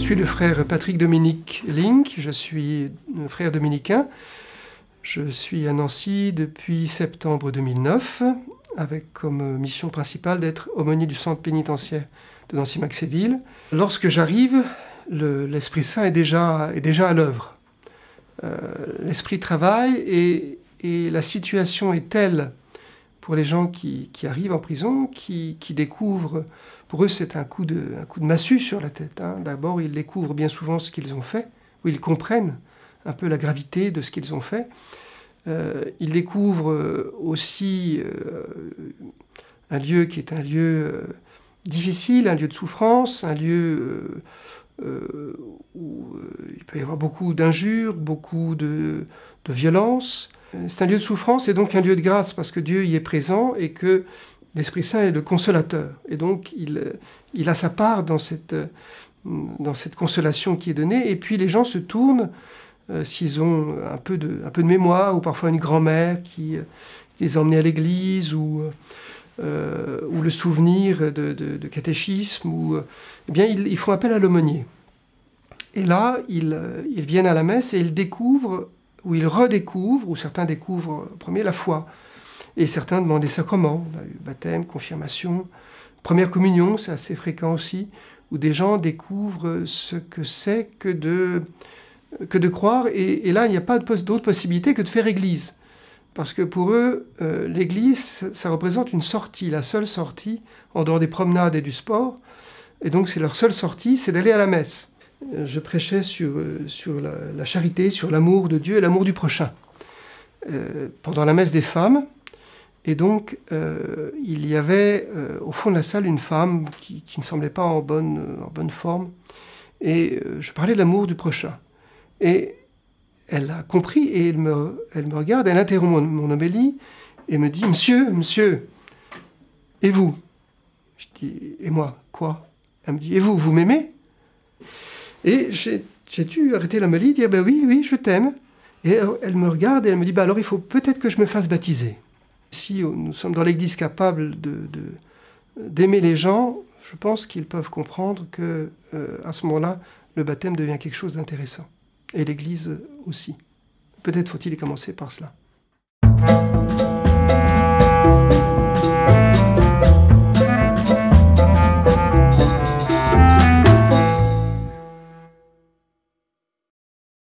suis le frère Patrick Dominique Link, je suis un frère dominicain. Je suis à Nancy depuis septembre 2009, avec comme mission principale d'être aumônier du centre pénitentiaire de Nancy-Maxéville. Lorsque j'arrive, l'Esprit Saint est déjà à l'œuvre. L'Esprit travaille et la situation est telle pour les gens qui arrivent en prison, qui découvrent, pour eux c'est un coup de massue sur la tête. Hein. D'abord ils découvrent bien souvent ce qu'ils ont fait, ou ils comprennent un peu la gravité de ce qu'ils ont fait. Ils découvrent aussi un lieu qui est un lieu difficile, un lieu de souffrance, un lieu où il peut y avoir beaucoup d'injures, beaucoup de violence. C'est un lieu de souffrance et donc un lieu de grâce parce que Dieu y est présent et que l'Esprit Saint est le consolateur. Et donc il a sa part dans cette consolation qui est donnée. Et puis les gens se tournent, s'ils ont un peu de mémoire, ou parfois une grand-mère qui les a emmenés à l'église, ou le souvenir de catéchisme, eh bien ils font appel à l'aumônier. Et là, ils viennent à la messe et ils découvrent, ou ils redécouvrent, ou certains découvrent en premier la foi. Et certains demandent des sacrements, baptême, confirmation, première communion, c'est assez fréquent aussi, où des gens découvrent ce que c'est que de croire. Et là, il n'y a pas d'autre possibilité que de faire église. Parce que pour eux, l'église, ça représente une sortie, la seule sortie, en dehors des promenades et du sport. Et donc c'est leur seule sortie, c'est d'aller à la messe. Je prêchais sur la charité, sur l'amour de Dieu et l'amour du prochain, pendant la messe des femmes. Et donc, il y avait au fond de la salle une femme qui ne semblait pas en bonne forme. Et je parlais de l'amour du prochain. Et elle a compris et elle me regarde, elle interrompt mon homélie et me dit « Monsieur, et vous ?» Je dis « Et moi, quoi ?» Elle me dit « Et vous m'aimez ?» Et j'ai dû arrêter l'homélie et dire « Ben oui, je t'aime. » Et elle me regarde et elle me dit « Ben alors il faut peut-être que je me fasse baptiser. » Si nous sommes dans l'Église capables d'aimer les gens, je pense qu'ils peuvent comprendre qu'à ce moment-là, le baptême devient quelque chose d'intéressant. Et l'Église aussi. Peut-être faut-il commencer par cela.